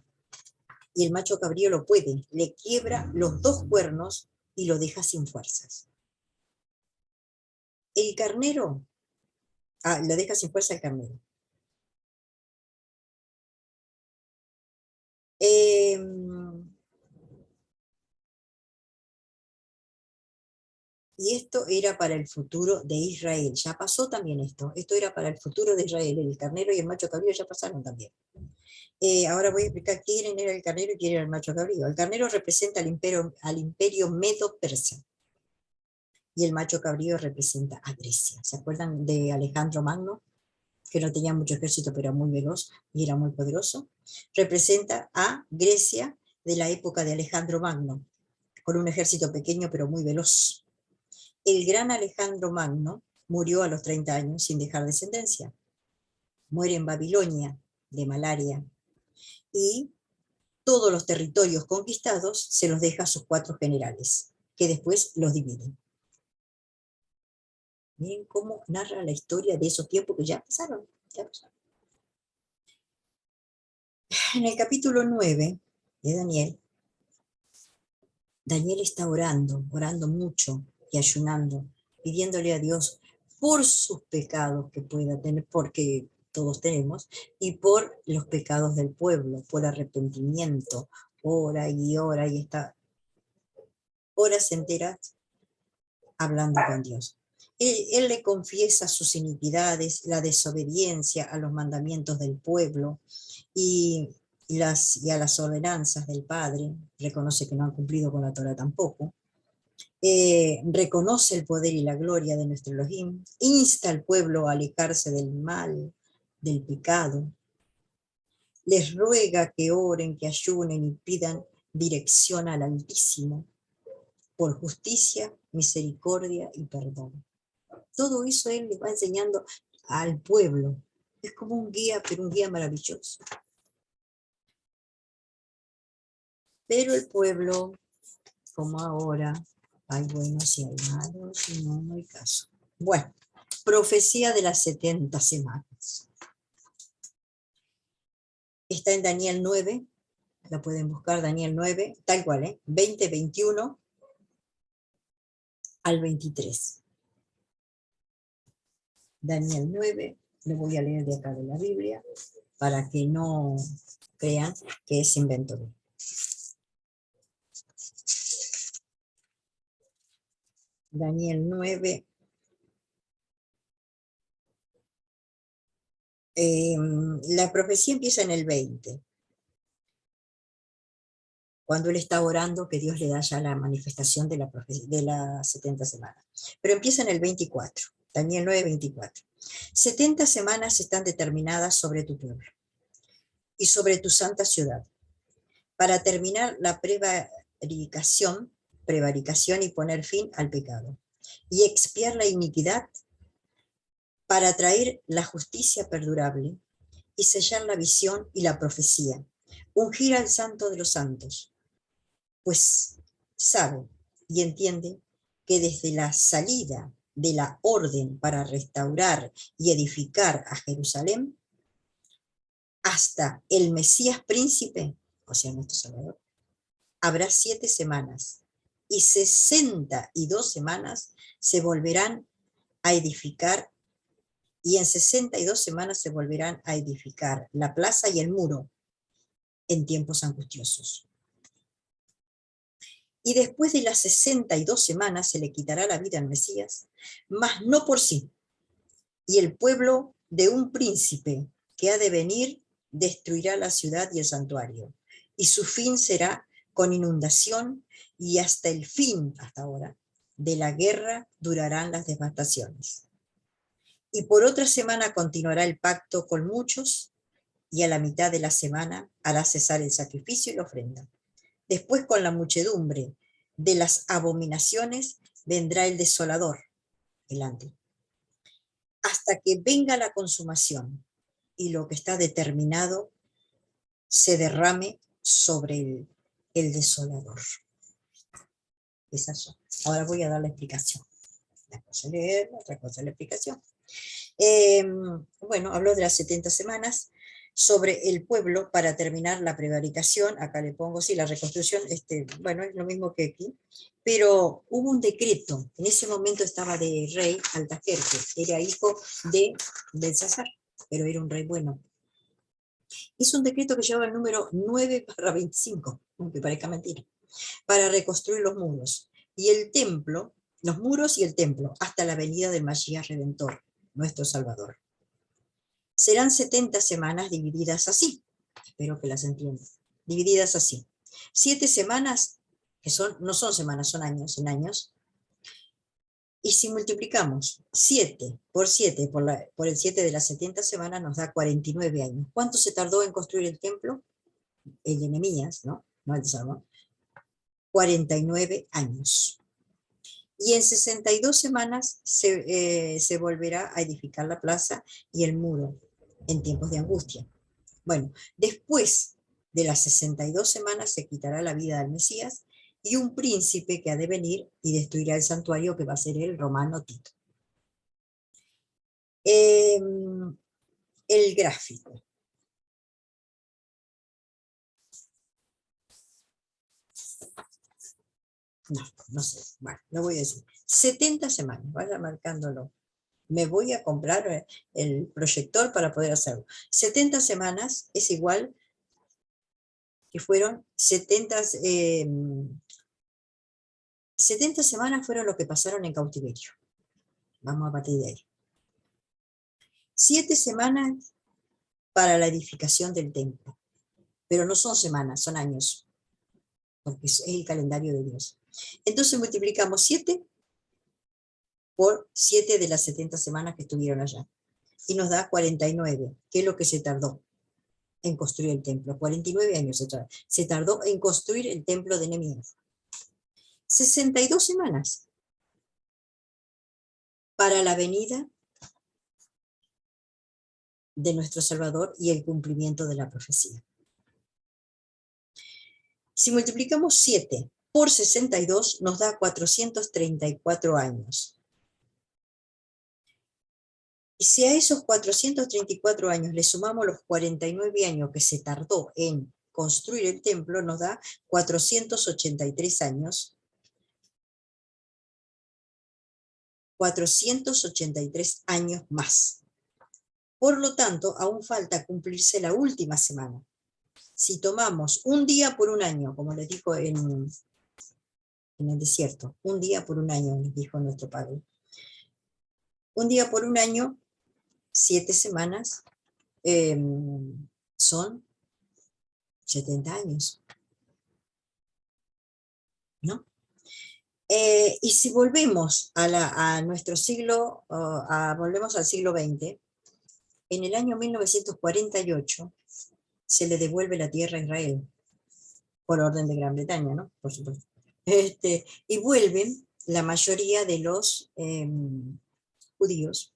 Y el macho cabrío lo puede, le quiebra los dos cuernos y lo deja sin fuerzas. El carnero, lo deja sin fuerza el carnero. Eh, y esto era para el futuro de Israel. Ya pasó también esto. Esto era para el futuro de Israel. El carnero y el macho cabrío ya pasaron también. Ahora voy a explicar quién era el carnero y quién era el macho cabrío. El carnero representa al imperio medo-persa. Y el macho cabrío representa a Grecia. ¿Se acuerdan de Alejandro Magno? Que no tenía mucho ejército, pero muy veloz y era muy poderoso. Representa a Grecia de la época de Alejandro Magno, con un ejército pequeño pero muy veloz. El gran Alejandro Magno murió a los 30 años sin dejar descendencia. Muere en Babilonia de malaria y todos los territorios conquistados se los deja a sus 4 generales, que después los dividen. Miren cómo narra la historia de esos tiempos que ya pasaron. Ya pasaron. En el capítulo 9 de Daniel, Daniel está orando mucho y ayunando, pidiéndole a Dios por sus pecados que pueda tener, porque todos tenemos, y por los pecados del pueblo, por arrepentimiento, ora y está horas enteras hablando con Dios. Él le confiesa sus iniquidades, la desobediencia a los mandamientos del pueblo y a las ordenanzas del Padre. Reconoce que no han cumplido con la Torah tampoco. Reconoce el poder y la gloria de nuestro Elohim, insta al pueblo a alejarse del mal, del pecado, les ruega que oren, que ayunen y pidan dirección al Altísimo por justicia, misericordia y perdón. Todo eso él les va enseñando al pueblo. Es como un guía, pero un guía maravilloso. Pero el pueblo, como ahora, hay buenos y hay malos, y no hay caso. Bueno, profecía de las 70 semanas. Está en Daniel 9, la pueden buscar, Daniel 9, tal cual, 20, 21 al 23. Daniel 9, lo voy a leer de acá de la Biblia, para que no crean que es invento mío. Daniel 9. La profecía empieza en el 20, cuando él está orando que Dios le da ya la manifestación de de las 70 semanas. Pero empieza en el 24, Daniel 9, 24. 70 semanas están determinadas sobre tu pueblo y sobre tu santa ciudad, para terminar la prevaricación y poner fin al pecado, y expiar la iniquidad, para traer la justicia perdurable, y sellar la visión y la profecía, ungir al santo de los santos, pues sabe y entiende que desde la salida de la orden para restaurar y edificar a Jerusalén, hasta el Mesías príncipe, o sea, nuestro Salvador, habrá 7 semanas, y 62 semanas se volverán a edificar, y en 62 semanas se volverán a edificar la plaza y el muro en tiempos angustiosos. Y después de las 62 semanas se le quitará la vida al Mesías, mas no por sí. Y el pueblo de un príncipe que ha de venir destruirá la ciudad y el santuario. Y su fin será con inundación, y hasta el fin, hasta ahora, de la guerra durarán las devastaciones. Y por otra semana continuará el pacto con muchos, y a la mitad de la semana hará cesar el sacrificio y la ofrenda. Después, con la muchedumbre de las abominaciones, vendrá el desolador, el ángel, hasta que venga la consumación y lo que está determinado se derrame sobre el desolador. Esas son. Ahora voy a dar la explicación. Una cosa es leer, otra cosa es la explicación. Bueno, habló de las 70 semanas, sobre el pueblo para terminar la prevaricación. Acá le pongo, sí, la reconstrucción, bueno, es lo mismo que aquí, pero hubo un decreto, en ese momento estaba de rey Altajerjes, era hijo de Belsasar, pero era un rey bueno. Hizo un decreto que llevaba el número 9/25, aunque parezca mentira, para reconstruir los muros y el templo, los muros y el templo, hasta la venida del Mashiach Redentor, nuestro Salvador. Serán 70 semanas divididas así, espero que las entiendan, divididas así. 7 semanas, que no son semanas, son años, en años, y si multiplicamos 7 por 7 por el 7 de las 70 semanas, nos da 49 años. ¿Cuánto se tardó en construir el templo? El de Nehemías, ¿no? No el de Salomón. 49 años. Y en 62 semanas se volverá a edificar la plaza y el muro en tiempos de angustia. Bueno, después de las 62 semanas se quitará la vida del Mesías y un príncipe que ha de venir y destruirá el santuario, que va a ser el romano Tito. El gráfico. No sé, bueno, lo voy a decir. 70 semanas, vaya marcándolo. Me voy a comprar el proyector para poder hacerlo. 70 semanas es igual que fueron 70 semanas fueron lo que pasaron en cautiverio. Vamos a partir de ahí. 7 semanas para la edificación del templo. Pero no son semanas, son años, porque es el calendario de Dios. Entonces multiplicamos 7 por 7 de las 70 semanas que estuvieron allá. Y nos da 49, que es lo que se tardó en construir el templo. 49 años se tardó en construir el templo de Nehemías. 62 semanas para la venida de nuestro Salvador y el cumplimiento de la profecía. Si multiplicamos 7 por 62, nos da 434 años. Y si a esos 434 años le sumamos los 49 años que se tardó en construir el templo, nos da 483 años. 483 años más. Por lo tanto, aún falta cumplirse la última semana. Si tomamos un día por un año, como les dijo en en el desierto. Un día por un año, nos dijo nuestro Padre. Un día por un año, 7 semanas, eh, son 70 años, ¿no? Y si volvemos a nuestro siglo, volvemos al siglo XX, en el año 1948 se le devuelve la tierra a Israel, por orden de Gran Bretaña, ¿no? Por supuesto. Y vuelven la mayoría de los judíos.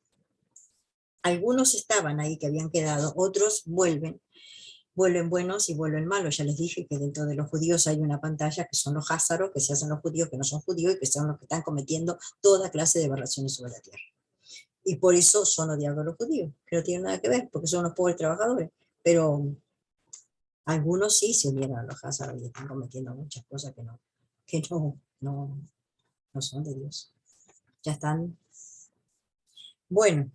Algunos estaban ahí que habían quedado, otros vuelven buenos y vuelven malos. Ya les dije que dentro de los judíos hay una pantalla que son los házaros, que se hacen los judíos que no son judíos y que son los que están cometiendo toda clase de aberraciones sobre la tierra. Y por eso son odiados los judíos, que no tienen nada que ver, porque son los pobres trabajadores. Pero algunos sí se unieron a los házaros y están cometiendo muchas cosas que no son de Dios. Ya están. Bueno,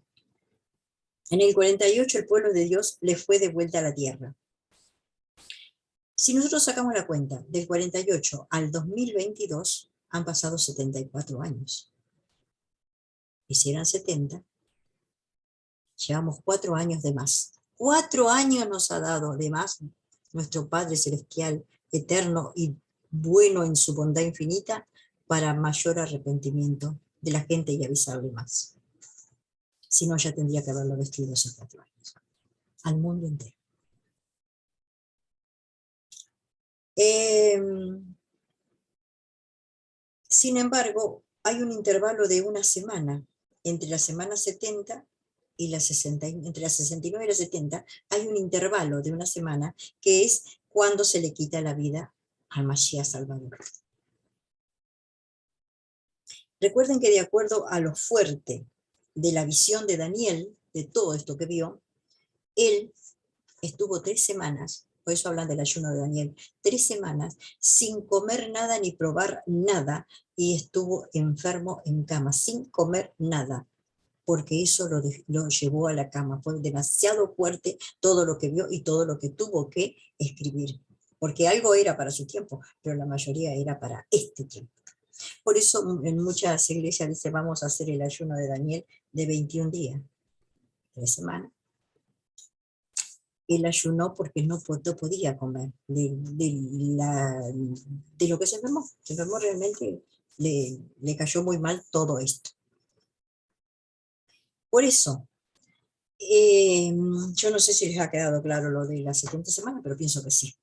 en el 48 el pueblo de Dios le fue de vuelta a la tierra. Si nosotros sacamos la cuenta del 48 al 2022, han pasado 74 años. Y si eran 70, llevamos 4 años de más. 4 años nos ha dado de más nuestro Padre Celestial, eterno y bueno en su bondad infinita, para mayor arrepentimiento de la gente y avisarle más. Si no, ya tendría que haberlo vestido hace 4 años. Al mundo entero. Sin embargo, hay un intervalo de una semana entre la semana 70 y la 60, entre la 69 y la 70, hay un intervalo de una semana que es cuando se le quita la vida al Mashiach Salvador. Recuerden que de acuerdo a lo fuerte de la visión de Daniel, de todo esto que vio, él estuvo 3 semanas, por eso hablan del ayuno de Daniel, 3 semanas sin comer nada ni probar nada, y estuvo enfermo en cama, sin comer nada, porque eso lo llevó a la cama. Fue demasiado fuerte todo lo que vio y todo lo que tuvo que escribir, porque algo era para su tiempo, pero la mayoría era para este tiempo. Por eso en muchas iglesias dice, vamos a hacer el ayuno de Daniel de 21 días, 3 semanas. Él ayunó porque no podía comer de lo que se enfermó. Se enfermó realmente, le cayó muy mal todo esto. Por eso, yo no sé si les ha quedado claro lo de las 70 semanas, pero pienso que sí.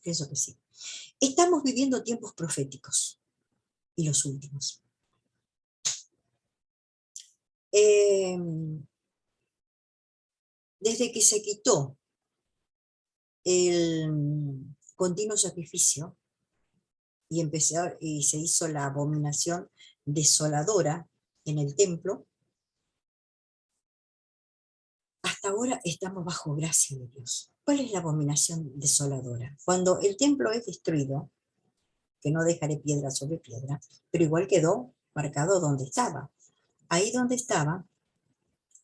Pienso que sí. Estamos viviendo tiempos proféticos y los últimos. Desde que se quitó el continuo sacrificio y se hizo la abominación desoladora en el templo, hasta ahora estamos bajo gracia de Dios. ¿Cuál es la abominación desoladora? Cuando el templo es destruido, que no dejaré piedra sobre piedra, pero igual quedó marcado donde estaba. Ahí donde estaba,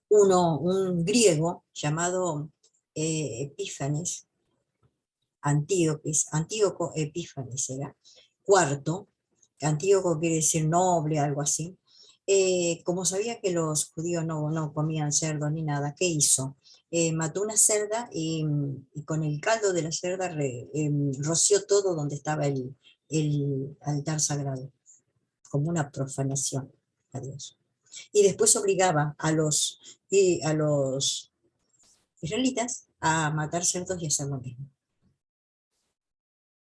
un griego llamado Epífanes, Antíoco Epífanes era, cuarto, Antíoco quiere decir noble, algo así. Como sabía que los judíos no comían cerdo ni nada, ¿qué hizo? Mató una cerda y con el caldo de la cerda roció todo donde estaba el altar sagrado, como una profanación a Dios. Y después obligaba a los israelitas a matar cerdos y hacer lo mismo.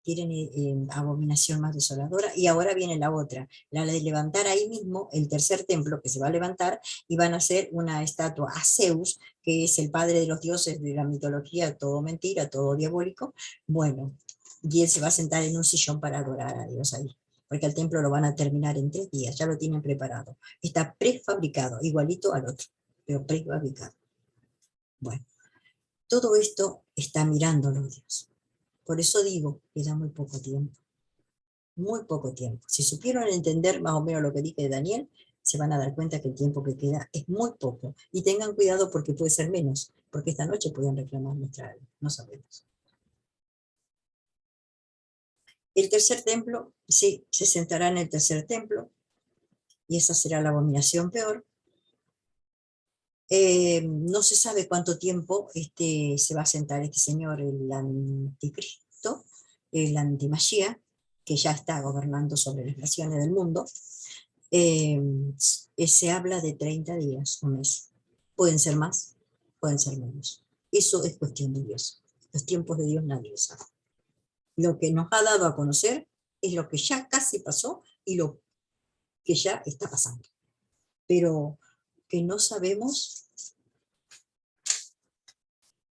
Quieren abominación más desoladora, y ahora viene la otra, la de levantar ahí mismo el tercer templo que se va a levantar, y van a hacer una estatua a Zeus, que es el padre de los dioses de la mitología, todo mentira, todo diabólico. Bueno, y él se va a sentar en un sillón para adorar a Dios ahí, porque el templo lo van a terminar en 3 días, ya lo tienen preparado, está prefabricado, igualito al otro, pero prefabricado. Bueno, todo esto está mirándolo Dios. Por eso digo, queda muy poco tiempo. Muy poco tiempo. Si supieron entender más o menos lo que dije de Daniel, se van a dar cuenta que el tiempo que queda es muy poco. Y tengan cuidado porque puede ser menos, porque esta noche pueden reclamar nuestra alma. No sabemos. El tercer templo, sí, se sentará en el tercer templo, y esa será la abominación peor. No se sabe cuánto tiempo se va a sentar este señor, el anticristo, el antimachía, que ya está gobernando sobre las naciones del mundo. Eh, Se habla de 30 días, un mes. Pueden ser más, pueden ser menos. Eso es cuestión de Dios. Los tiempos de Dios nadie lo sabe. Lo que nos ha dado a conocer es lo que ya casi pasó y lo que ya está pasando. Pero que no sabemos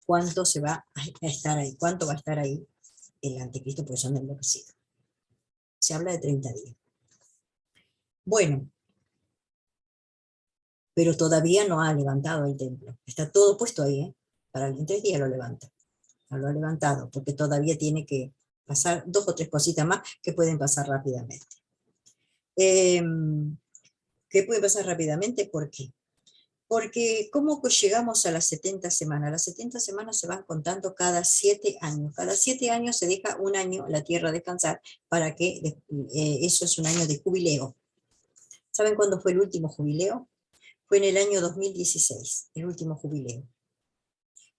cuánto se va a estar ahí, cuánto va a estar ahí el anticristo, porque son enloquecidos. Se habla de 30 días. Bueno, pero todavía no ha levantado el templo. Está todo puesto ahí, ¿eh? Para el 3 días lo levanta. No lo ha levantado, porque todavía tiene que pasar 2 o 3 cositas más que pueden pasar rápidamente. Eh, ¿Qué puede pasar rápidamente? ¿Por qué? Porque ¿cómo llegamos a las 70 semanas? Las 70 semanas se van contando cada 7 años. Cada 7 años se deja un año la tierra descansar para que eso es un año de jubileo. ¿Saben cuándo fue el último jubileo? Fue en el año 2016, el último jubileo.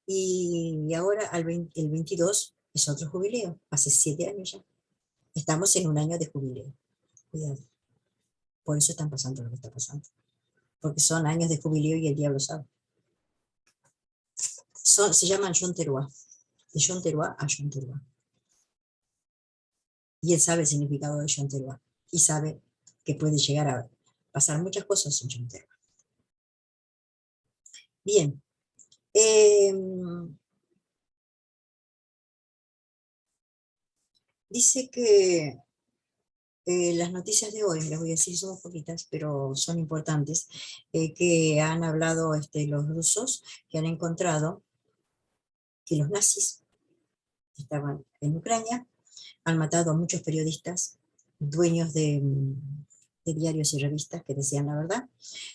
Y ahora el 22 es otro jubileo, hace 7 años ya. Estamos en un año de jubileo. Cuidado. Por eso están pasando lo que está pasando. Porque son años de jubileo y el diablo sabe. Se llaman Yom Teruah. De Yom Teruah a Yom Teruah. Y él sabe el significado de Yom Teruah. Y sabe que puede llegar a pasar muchas cosas en Yom Teruah. Bien. Dice que las noticias de hoy, les voy a decir, son poquitas, pero son importantes, que han hablado los rusos, que han encontrado que los nazis estaban en Ucrania, han matado a muchos periodistas, dueños de diarios y revistas que decían la verdad.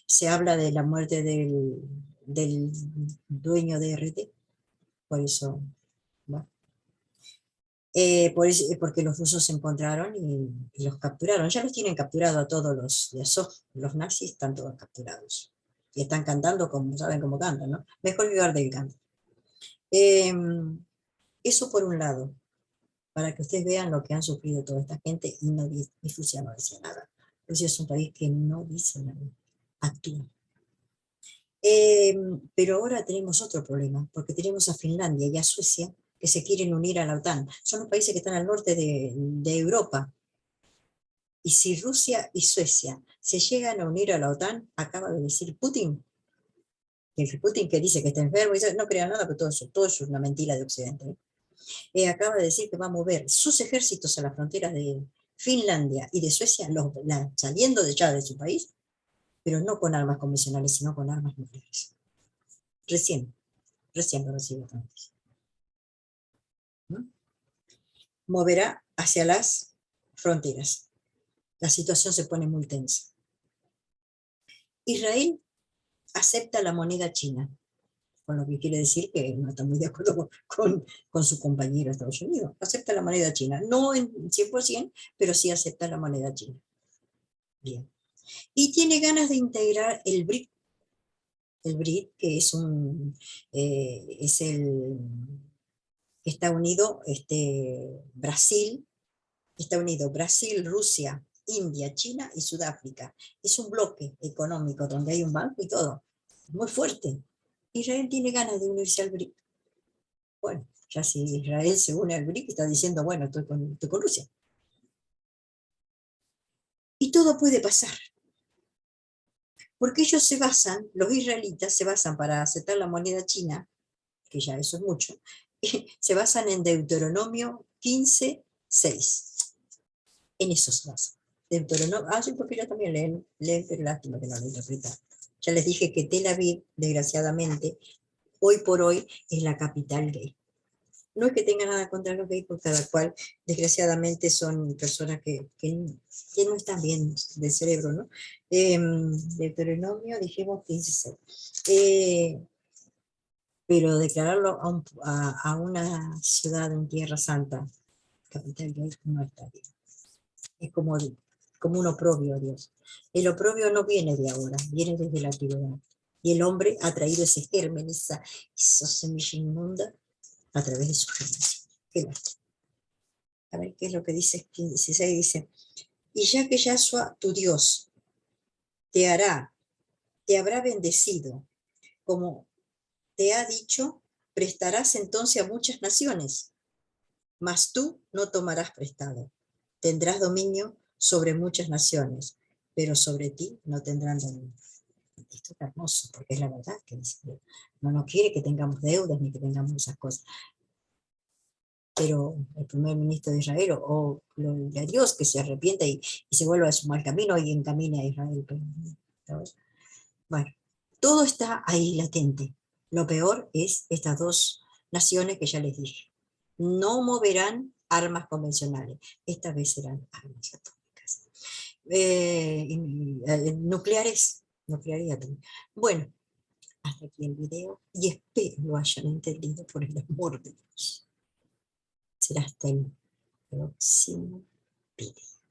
Se habla de la muerte del dueño de RT, por eso, bueno, porque los rusos se encontraron y los capturaron. Ya los tienen capturados a todos los de Azov, los nazis están todos capturados. Y están cantando como saben cómo cantan, ¿no? Mejor que Gardel canta. Eso por un lado, para que ustedes vean lo que han sufrido toda esta gente y Rusia no decía nada. Rusia es un país que no dice nada, actúa. Pero ahora tenemos otro problema, porque tenemos a Finlandia y a Suecia que se quieren unir a la OTAN. Son los países que están al norte de Europa. Y si Rusia y Suecia se llegan a unir a la OTAN, acaba de decir Putin, Putin que dice que está enfermo, y dice, no crea nada, pero todo es una mentira de Occidente. Acaba de decir que va a mover sus ejércitos a las fronteras de Finlandia y de Suecia, saliendo de ya de su país, pero no con armas convencionales, sino con armas nucleares. Recién lo recibo antes. ¿No? Moverá hacia las fronteras. La situación se pone muy tensa. Israel acepta la moneda china, con lo que quiere decir que no está muy de acuerdo con su compañero Estados Unidos. Acepta la moneda china, no en 100%, pero sí acepta la moneda china. Bien. Y tiene ganas de integrar el BRIC. El BRIC, que es el que está unido Brasil, está unido Brasil, Rusia, India, China y Sudáfrica. Es un bloque económico donde hay un banco y todo. Muy fuerte. Israel tiene ganas de unirse al BRIC. Bueno, ya si Israel se une al BRIC, está diciendo, bueno, estoy con Rusia. Y todo puede pasar. Porque ellos los israelitas se basan para aceptar la moneda china, que ya eso es mucho, se basan en Deuteronomio 15:6. En eso se basa. Deuteronomio, sí, porque yo también leen, pero lástima que no lo interpretan. Ya les dije que Tel Aviv, desgraciadamente, hoy por hoy es la capital gay. No es que tenga nada contra los gays, porque cada cual, desgraciadamente, son personas que no están bien del cerebro, ¿no? Deuteronomio, dijimos 15:6. Pero declararlo a una ciudad en Tierra Santa, capital de ahí no está bien. Es como un oprobio a Dios. El oprobio no viene de ahora, viene desde la antigüedad. Y el hombre ha traído ese germen, esa semilla inmunda, a través de su generación. Qué lástima. A ver qué es lo que dice 16, dice, y ya que Yahshua, tu Dios, te te habrá bendecido, como te ha dicho, prestarás entonces a muchas naciones, mas tú no tomarás prestado. Tendrás dominio sobre muchas naciones, pero sobre ti no tendrán dominio. Esto es hermoso, porque es la verdad que dice Dios. No quiere que tengamos deudas ni que tengamos esas cosas. Pero el primer ministro de Israel, o gloria a Dios, que se arrepienta y se vuelva a su mal camino y encamine a Israel. Bueno, todo está ahí latente. Lo peor es estas dos naciones que ya les dije. No moverán armas convencionales. Esta vez serán armas atómicas. Nucleares y atómicas. Bueno, hasta aquí el video y espero lo hayan entendido por el amor de Dios. Será hasta el próximo video.